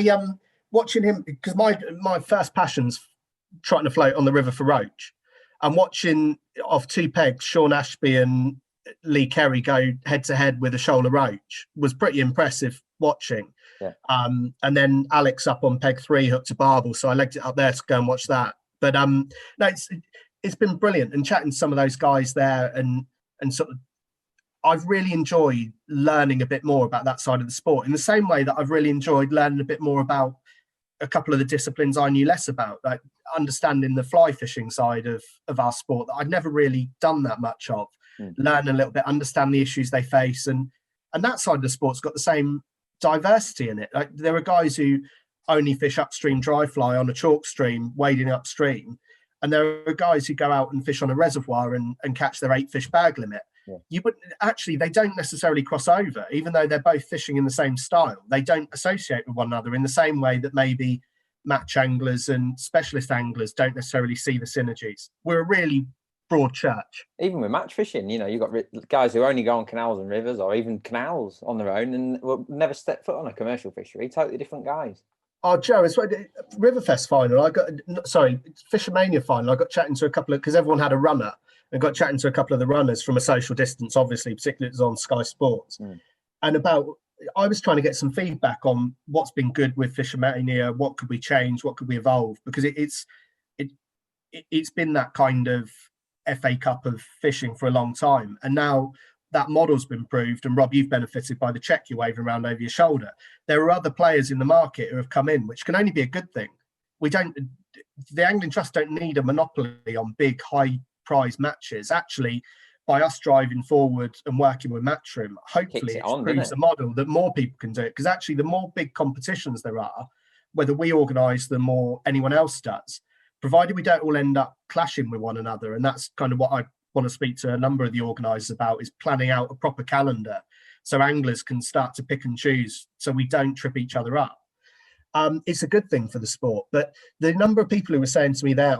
watching him, because my first passion's trying to float on the river for roach. And watching off two pegs, Sean Ashby and Lee Kerry go head to head with a shoaler roach was pretty impressive watching. Yeah. And then Alex up on peg 3 hooked a barbel, so I legged it up there to go and watch that. But no, it's been brilliant, and chatting to some of those guys there, and sort of, I've really enjoyed learning a bit more about that side of the sport, in the same way that I've really enjoyed learning a bit more about a couple of the disciplines I knew less about, like understanding the fly fishing side of our sport that I'd never really done that much of. Learn a little bit, understand the issues they face, and that side of the sport's got the same diversity in it. Like, there are guys who only fish upstream dry fly on a chalk stream wading upstream, and there are guys who go out and fish on a reservoir and catch their 8 fish bag limit. You would actually, they don't necessarily cross over, even though they're both fishing in the same style. They don't associate with one another in the same way that maybe match anglers and specialist anglers don't necessarily see the synergies. We're a really broad church. Even with match fishing, you've got guys who only go on canals and rivers, or even canals on their own, and will never step foot on a commercial fishery. Totally different guys. Oh, Joe, it's Riverfest final. Fishermania final. I got chatting to a couple of, because everyone had a runner, and got chatting to a couple of the runners from a social distance, obviously, particularly it was on Sky Sports. And I was trying to get some feedback on what's been good with Fishermania, what could we change, what could we evolve, because it's been that kind of FA Cup of fishing for a long time, and now that model's been proved, and Rob, you've benefited by the check you're waving around over your shoulder. There are other players in the market who have come in, which can only be a good thing. The Angling Trust don't need a monopoly on big, high prize matches. Actually, by us driving forward and working with Matchroom, hopefully it proves a model that more people can do it. Because actually, the more big competitions there are, whether we organise them or anyone else does, provided we don't all end up clashing with one another, and that's kind of what I want to speak to a number of the organisers about, is planning out a proper calendar so anglers can start to pick and choose so we don't trip each other up. It's a good thing for the sport. But the number of people who were saying to me there,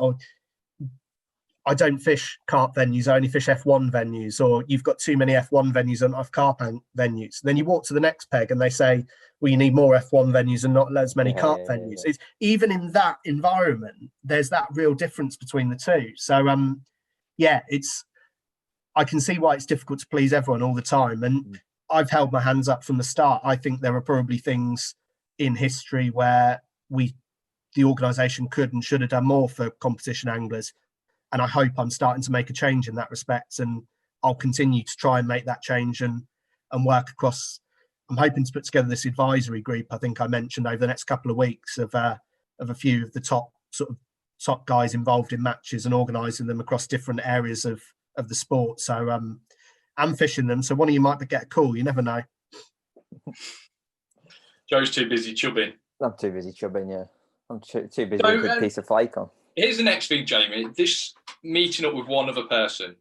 I don't fish carp venues, I only fish F1 venues, or you've got too many F1 venues and not carp venues. Then you walk to the next peg and they say, well, you need more F1 venues and not as many carp venues. It's, even in that environment, there's that real difference between the two. So, I can see why it's difficult to please everyone all the time. And I've held my hands up from the start. I think there are probably things in history where the organisation could and should have done more for competition anglers. And I hope I'm starting to make a change in that respect. And I'll continue to try and make that change and work across. I'm hoping to put together this advisory group, I think I mentioned, over the next couple of weeks of a few of the top guys involved in matches and organising them across different areas of the sport. So I'm fishing them. So one of you might get a call. You never know. Joe's too busy chubbing. I'm too busy chubbing, yeah. I'm too busy with a big piece of flake on. Here's the next thing, Jamie. This meeting up with one other person.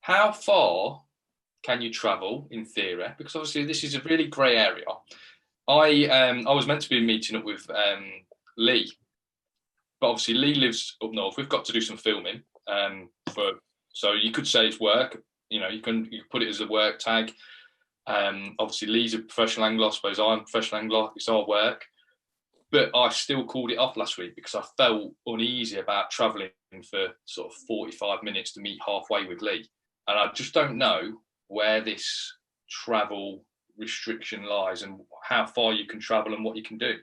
How far can you travel in theory? Because obviously this is a really grey area. I was meant to be meeting up with Lee, but obviously Lee lives up north. We've got to do some filming. So you could say it's work. You know, you can put it as a work tag. Obviously Lee's a professional angler. I suppose I'm a professional angler. It's our work. But I still called it off last week because I felt uneasy about travelling for sort of 45 minutes to meet halfway with Lee. And I just don't know where this travel restriction lies and how far you can travel and what you can do.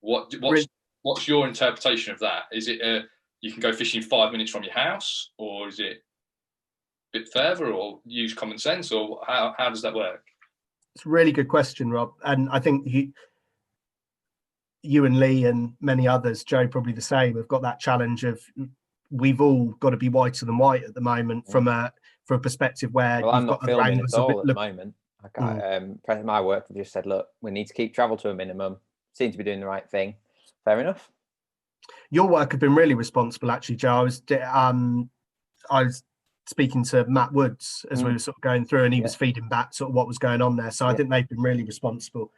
What's your interpretation of that? Is it you can go fishing 5 minutes from your house, or is it a bit further, or use common sense, or how does that work? It's a really good question, Rob. And I think you and Lee and many others, Joe probably the same, have got that challenge of we've all got to be whiter than white at the moment from a perspective where I'm not filming at all at the moment. I can't, my work have just said, look, we need to keep travel to a minimum. Seem to be doing the right thing. Fair enough. Your work have been really responsible, actually, Joe. I was speaking to Matt Woods as we were sort of going through, and he was feeding back sort of what was going on there. So I think they've been really responsible.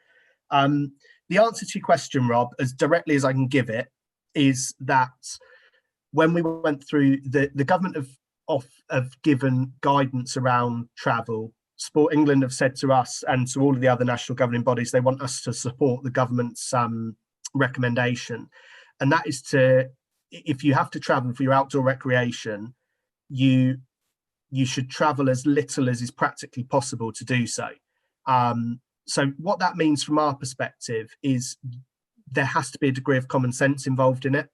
The answer to your question, Rob, as directly as I can give it, is that when we went through, the government have given guidance around travel. Sport England have said to us and to all of the other national governing bodies, they want us to support the government's recommendation. And that is to, if you have to travel for your outdoor recreation, you should travel as little as is practically possible to do so. So what that means from our perspective is there has to be a degree of common sense involved in it.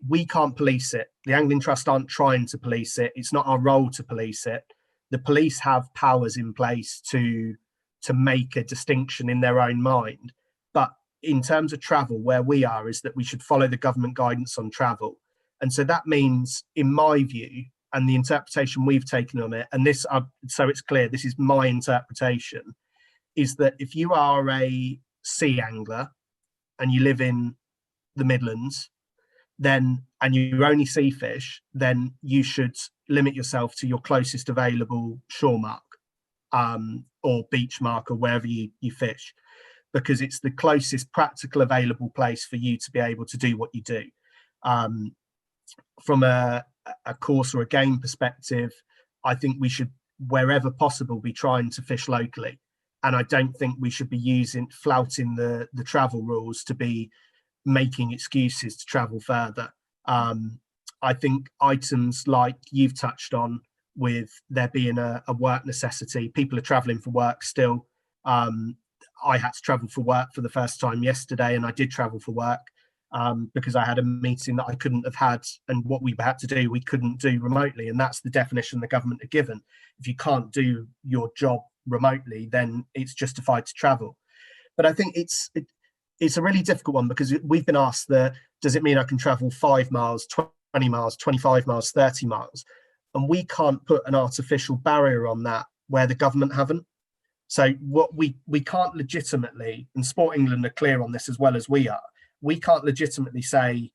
We can't police it. The Angling Trust aren't trying to police it. It's not our role to police it. The police have powers in place to make a distinction in their own mind. But in terms of travel, where we are is that we should follow the government guidance on travel. And so that means, in my view, and the interpretation we've taken on it, and this, so it's clear, this is my interpretation, is that if you are a sea angler and you live in the Midlands, then, and you only sea fish, then you should limit yourself to your closest available shore mark or beach mark or wherever you fish, because it's the closest practical available place for you to be able to do what you do. From a course or a game perspective, I think we should, wherever possible, be trying to fish locally. And I don't think we should be flouting the travel rules to be making excuses to travel further. I think items like you've touched on, with there being a work necessity, people are traveling for work still. I had to travel for work for the first time yesterday, and I did travel for work because I had a meeting that I couldn't have had, and what we had to do, we couldn't do remotely. And that's the definition the government have given. If you can't do your job remotely, then it's justified to travel. But I think it's a really difficult one, because we've been asked does it mean I can travel 5 miles, 20 miles, 25 miles, 30 miles? And we can't put an artificial barrier on that where the government haven't. So what we can't legitimately, and Sport England are clear on this as well as we are, we can't legitimately say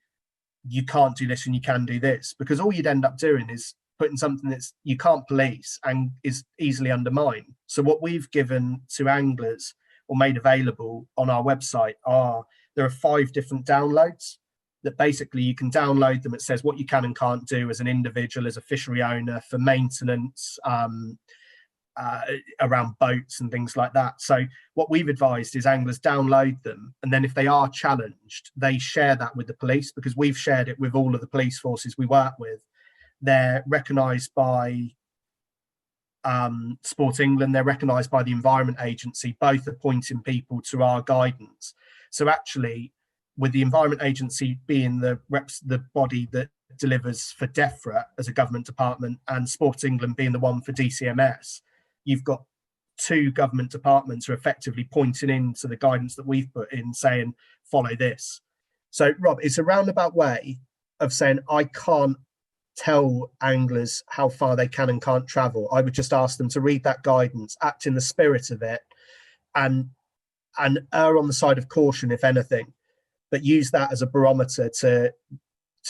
you can't do this and you can do this, because all you'd end up doing is putting something that's you can't police and is easily undermined. So what we've given to anglers or made available on our website there are 5 different downloads that basically you can download them. It says what you can and can't do as an individual, as a fishery owner, for maintenance, around boats and things like that. So what we've advised is anglers download them, and then if they are challenged, they share that with the police, because we've shared it with all of the police forces we work with. They're recognised by Sport England, they're recognised by the Environment Agency, both appointing people to our guidance. So actually, with the Environment Agency being the body that delivers for DEFRA as a government department, and Sport England being the one for DCMS, you've got two government departments who are effectively pointing into the guidance that we've put in, saying, follow this. So, Rob, it's a roundabout way of saying I can't tell anglers how far they can and can't travel. I would just ask them to read that guidance, act in the spirit of it, and err on the side of caution, if anything, but use that as a barometer to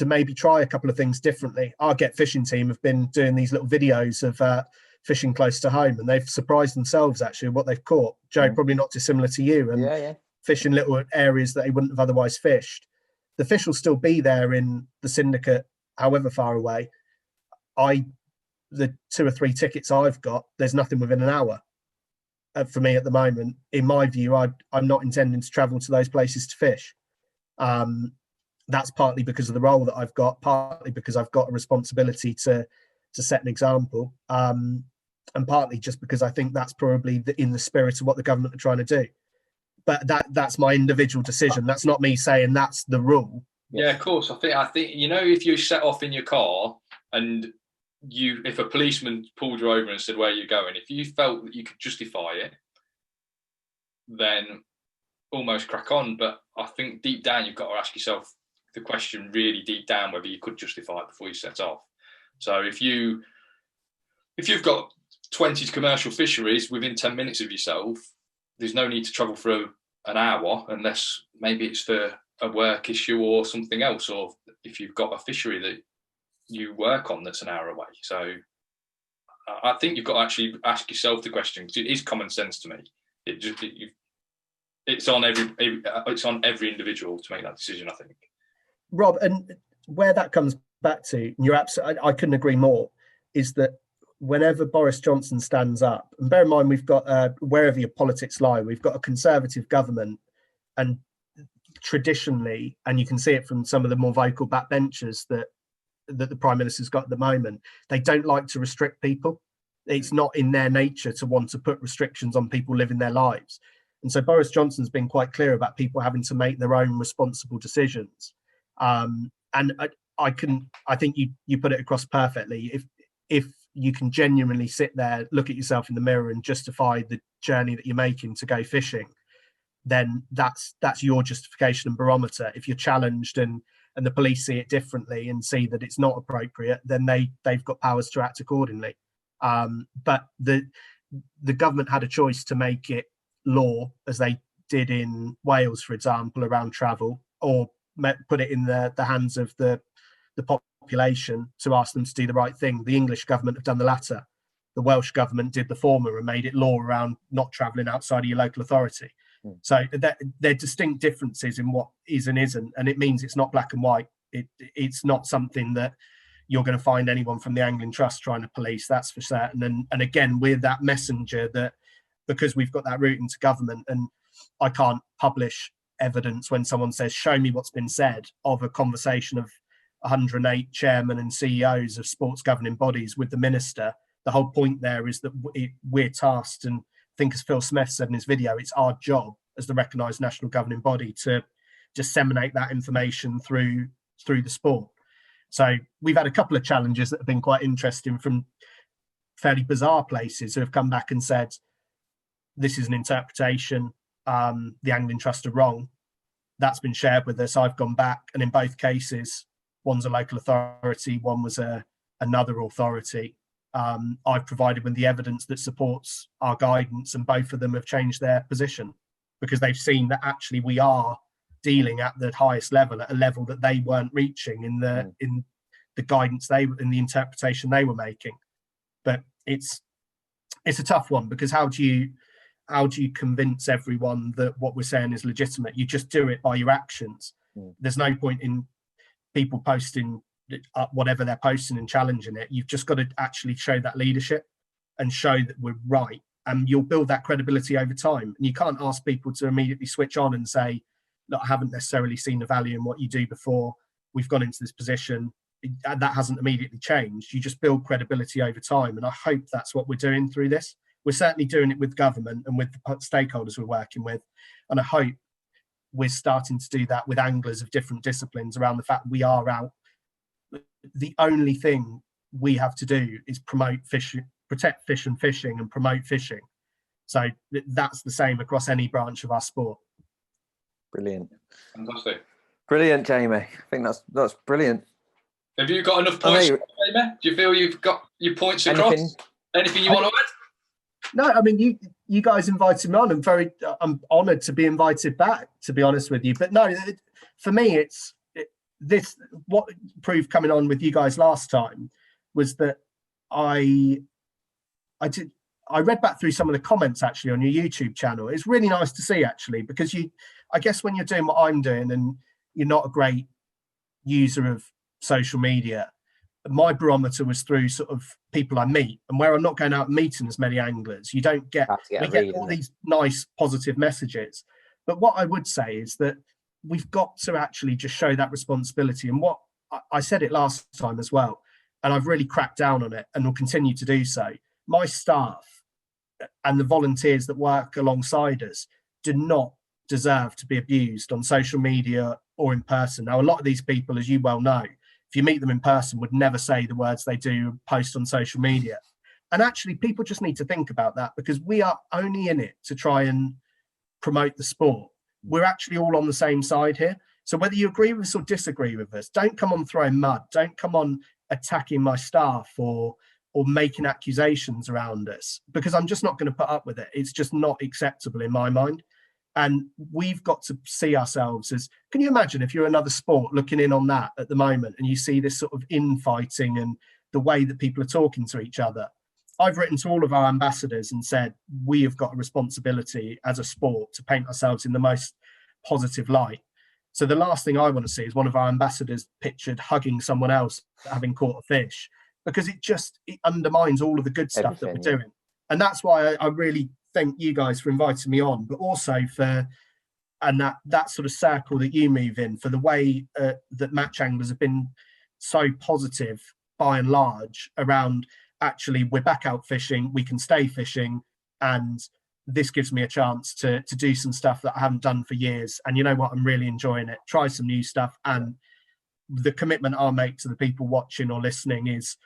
maybe try a couple of things differently. Our Get Fishing team have been doing these little videos of fishing close to home, and they've surprised themselves actually what they've caught. Joe, probably not dissimilar to you, and fishing little areas that they wouldn't have otherwise fished. The fish will still be there in the syndicate, however far away. The 2 or 3 tickets I've got, there's nothing within an hour. For me at the moment, in my view, I'm not intending to travel to those places to fish. That's partly because of the role that I've got, partly because I've got a responsibility to set an example, and partly just because I think that's probably in the spirit of what the government are trying to do. But that's my individual decision. That's not me saying that's the rule. Yeah, of course. I think if you set off in your car and if a policeman pulled you over and said where you're going, if you felt that you could justify it, then almost crack on. But I think deep down you've got to ask yourself the question really deep down whether you could justify it before you set off. So if you've got 20 commercial fisheries within 10 minutes of yourself, there's no need to travel for an hour unless maybe it's for a work issue or something else, or if you've got a fishery that you work on that's an hour away. So I think you've got to actually ask yourself the question, because it is common sense to me. It's on every individual to make that decision, I think. Rob, and where that comes back to, and you're absolutely, I couldn't agree more, is that whenever Boris Johnson stands up, and bear in mind we've got wherever your politics lie, we've got a Conservative government, and traditionally, and you can see it from some of the more vocal backbenchers that the Prime Minister's got at the moment, they don't like to restrict people. It's not in their nature to want to put restrictions on people living their lives. And so Boris Johnson's been quite clear about people having to make their own responsible decisions. And I think you put it across perfectly. If you can genuinely sit there, look at yourself in the mirror and justify the journey that you're making to go fishing, then that's your justification and barometer. If you're challenged and the police see it differently and see that it's not appropriate, then they've got powers to act accordingly. But the government had a choice to make it law, as they did in Wales, for example, around travel, or put it in the hands of the population to ask them to do the right thing. The English government have done the latter. The Welsh government did the former and made it law around not travelling outside of your local authority. So there are distinct differences in what is and isn't, and it means it's not black and white. It's not something that you're going to find anyone from the Angling Trust trying to police, that's for certain. And again, we're that messenger that, because we've got that route into government, and I can't publish evidence when someone says, show me what's been said of a conversation of 108 chairmen and CEOs of sports governing bodies with the minister. The whole point there is that we're tasked, and I think as Phil Smith said in his video, it's our job as the recognised national governing body to disseminate that information through the sport. So we've had a couple of challenges that have been quite interesting from fairly bizarre places who have come back and said, this is an interpretation, the Angling Trust are wrong. That's been shared with us. I've gone back, and in both cases, one's a local authority, one was another authority. I've provided with the evidence that supports our guidance, and both of them have changed their position because they've seen that actually we are dealing at the highest level, at a level that they weren't reaching in the guidance in the interpretation they were making. But it's a tough one, because how do you convince everyone that what we're saying is legitimate? You just do it by your actions. There's no point in people posting up whatever they're posting and challenging it. You've just got to actually show that leadership and show that we're right, and you'll build that credibility over time. And you can't ask people to immediately switch on and say, look, I haven't necessarily seen the value in what you do before we've gone into this position. and that hasn't immediately changed. You just build credibility over time, and I hope that's what we're doing through this. We're certainly doing it with government and with the stakeholders we're working with, and I hope we're starting to do that with anglers of different disciplines around the fact we are out. The only thing we have to do is promote fishing, protect fish and fishing, and promote fishing. So that's the same across any branch of our sport. Brilliant. Fantastic. Brilliant, Jamie. I think that's brilliant. Have you got enough points, Jamie? Do you feel you've got your points across? Anything you want to add? No, I mean, you guys invited me on. I'm honoured to be invited back, to be honest with you. But no, for me, what proved coming on with you guys last time was that I read back through some of the comments actually on your YouTube channel. It's really nice to see actually, because I guess when you're doing what I'm doing and you're not a great user of social media, my barometer was through sort of people I meet, and where I'm not going out meeting as many anglers, you don't get, we get all these nice positive messages. But what I would say is that we've got to actually just show that responsibility. And what I said it last time as well, and I've really cracked down on it and will continue to do so. My staff and the volunteers that work alongside us do not deserve to be abused on social media or in person. Now, a lot of these people, as you well know, if you meet them in person, would never say the words they do post on social media. And actually, people just need to think about that, because we are only in it to try and promote the sport. We're actually all on the same side here. So whether you agree with us or disagree with us, don't come on throwing mud. Don't come on attacking my staff or making accusations around us, because I'm just not going to put up with it. It's just not acceptable in my mind. And we've got to see ourselves as, can you imagine if you're another sport looking in on that at the moment and you see this sort of infighting and the way that people are talking to each other? I've written to all of our ambassadors and said, we have got a responsibility as a sport to paint ourselves in the most positive light. So the last thing I want to see is one of our ambassadors pictured hugging someone else having caught a fish, because it undermines all of the good stuff that we're doing. And that's why I really thank you guys for inviting me on, but also for, and that sort of circle that you move in, for the way that match anglers have been so positive by and large around, actually, we're back out fishing, we can stay fishing, and this gives me a chance to do some stuff that I haven't done for years. And you know what, I'm really enjoying it. Try some new stuff. And the commitment I'll make to the people watching or listening is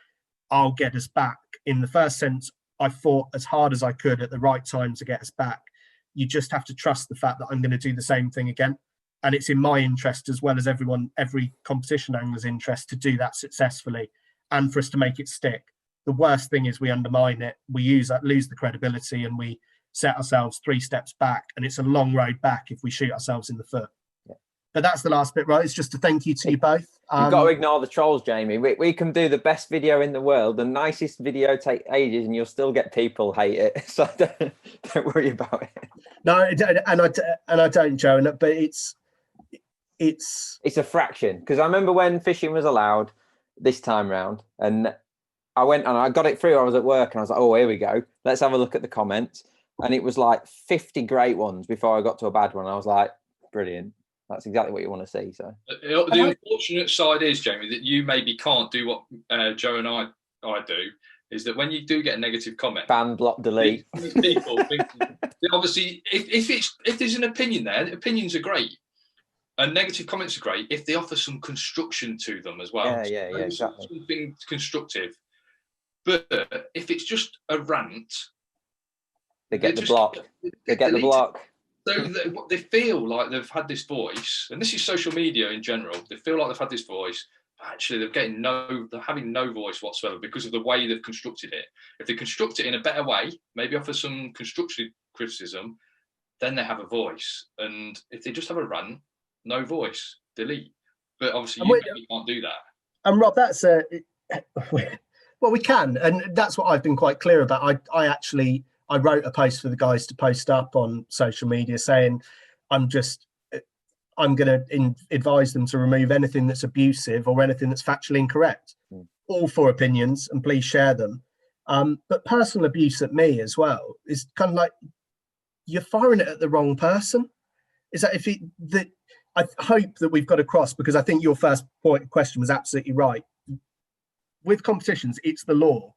I'll get us back. In the first sense, I fought as hard as I could at the right time to get us back. You just have to trust the fact that I'm going to do the same thing again. And it's in my interest, as well as every competition angler's interest, to do that successfully and for us to make it stick. The worst thing is we undermine it, we lose the credibility, and we set ourselves 3 steps back, and it's a long road back if we shoot ourselves in the foot. Yeah. But that's the last bit, right? It's just a thank you to you both. You've got to ignore the trolls, Jamie. We can do the best video in the world, the nicest video take ages, and you'll still get people hate it. So don't worry about it. No, and I don't, Joe. But it's a fraction, because I remember when fishing was allowed this time round, and I went and I got it through. I was at work and I was like, oh, here we go. Let's have a look at the comments. And it was like 50 great ones before I got to a bad one. I was like, brilliant. That's exactly what you want to see. So the unfortunate side is, Jamie, that you maybe can't do what Joe and I do, is that when you do get a negative comment, ban, block, delete. People obviously, if there's an opinion there, opinions are great. And negative comments are great if they offer some construction to them as well. Yeah, exactly. Something constructive. But if it's just a rant, they get the block. They get the block. So they feel like they've had this voice, and this is social media in general. They feel like they've had this voice. But actually, they're having no voice whatsoever because of the way they've constructed it. If they construct it in a better way, maybe offer some constructive criticism, then they have a voice. And if they just have a rant, no voice, delete. But obviously, you can't do that. And Rob, that's well, we can, and that's what I've been quite clear about. I wrote a post for the guys to post up on social media saying I'm going to advise them to remove anything that's abusive or anything that's factually incorrect. All for opinions, and please share them. But personal abuse at me as well is kind of like, you're firing it at the wrong person. Is that I hope that we've got across, because I think your first question was absolutely right. with competitions, it's the law.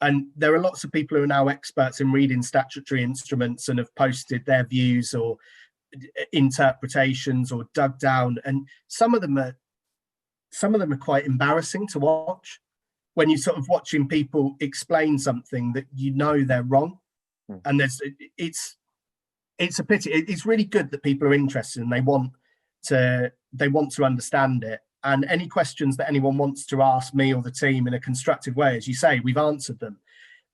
And there are lots of people who are now experts in reading statutory instruments and have posted their views or interpretations or dug down. And some of them are quite embarrassing to watch when you're sort of watching people explain something that you know they're wrong. And it's a pity. It's really good that people are interested and they want to understand it. And any questions that anyone wants to ask me or the team in a constructive way, as you say, we've answered them.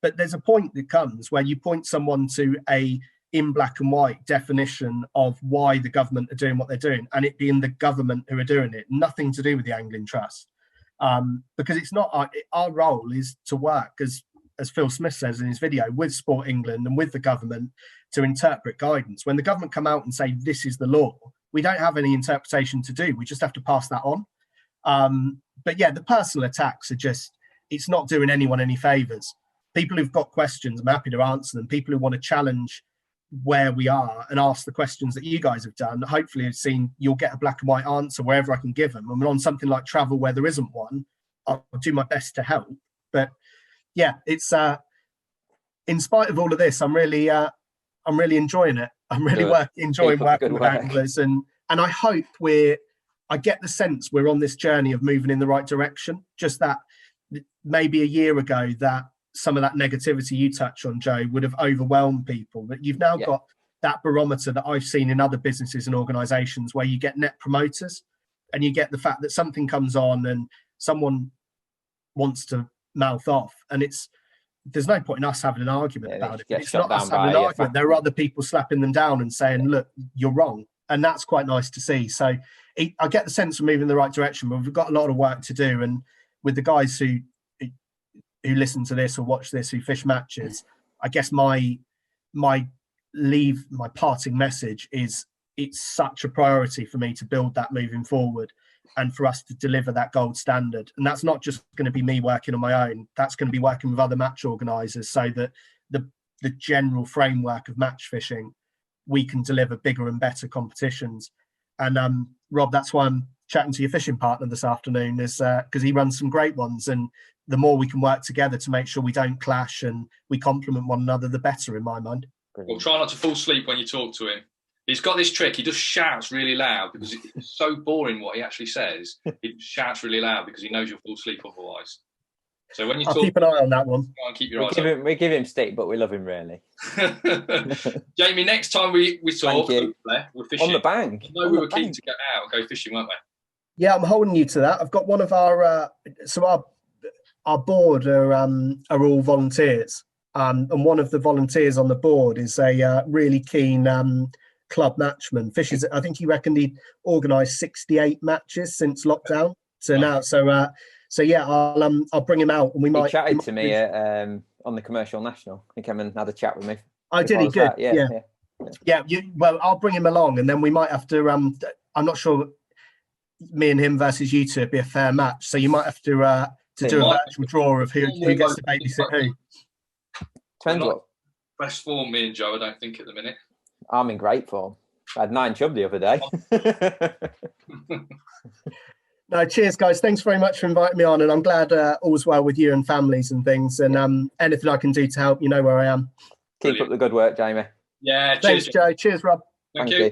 But there's a point that comes where you point someone to a in black and white definition of why the government are doing what they're doing, and it being the government who are doing it, nothing to do with the Angling Trust. Because it's not our role is to work, as Phil Smith says in his video, with Sport England and with the government to interpret guidance. When the government come out and say this is the law, we don't have any interpretation to do. We just have to pass that on. But yeah, the personal attacks are just, it's not doing anyone any favours. People who've got questions, I'm happy to answer them. People who want to challenge where we are and ask the questions that you guys have done, hopefully have seen you'll get a black and white answer wherever I can give them. And on something like travel where there isn't one, I'll do my best to help. But yeah, it's in spite of all of this, I'm really enjoying it. I'm really enjoying working with anglers, and I hope I get the sense we're on this journey of moving in the right direction. Just that maybe a year ago that some of that negativity you touch on, Joe, would have overwhelmed people. But you've now got that barometer that I've seen in other businesses and organisations where you get net promoters, and you get the fact that something comes on and someone wants to mouth off, and there's no point in us having an argument about it. It's not us having an argument. There are other people slapping them down and saying, look, you're wrong. And that's quite nice to see. So I get the sense we're moving in the right direction, but we've got a lot of work to do. And with the guys who listen to this or watch this, who fish matches, I guess my parting message is it's such a priority for me to build that moving forward and for us to deliver that gold standard. And that's not just going to be me working on my own. That's going to be working with other match organisers so that the general framework of match fishing, we can deliver bigger and better competitions. And Rob, that's why I'm chatting to your fishing partner this afternoon, is because he runs some great ones. And the more we can work together to make sure we don't clash and we complement one another, the better, in my mind. Well, try not to fall asleep when you talk to him. He's got this trick. He just shouts really loud because it's so boring what he actually says. He shouts really loud because he knows you'll fall asleep otherwise. So when you I'll keep an eye on that one. Try and keep your eyes open. We give him stick, but we love him really. Jamie, next time we talk, we're fishing. On the bank. I know we were keen to get out and go fishing, weren't we? Yeah, I'm holding you to that. I've got one of our our board are all volunteers, and one of the volunteers on the board is a really keen club matchman. Fishes, I think he reckoned he'd organised 68 matches since lockdown. So yeah, I'll bring him out, and we might. He chatted to me on the Commercial National. He came and had a chat with me. Oh, did he? Good. Yeah. Well, I'll bring him along, and then we might have to. I'm not sure. Me and him versus you two would be a fair match. So you might have to do a virtual draw of who gets to babysit who. Depends what. Best form, me and Joe. I don't think at the minute. I'm in great form. I had 9 chub the other day. No, cheers, guys. Thanks very much for inviting me on, and I'm glad all's well with you and families and things. And anything I can do to help, you know where I am. Keep up the good work, Jamie. Yeah, cheers. Thanks, Joe. Cheers, Rob. Thank you.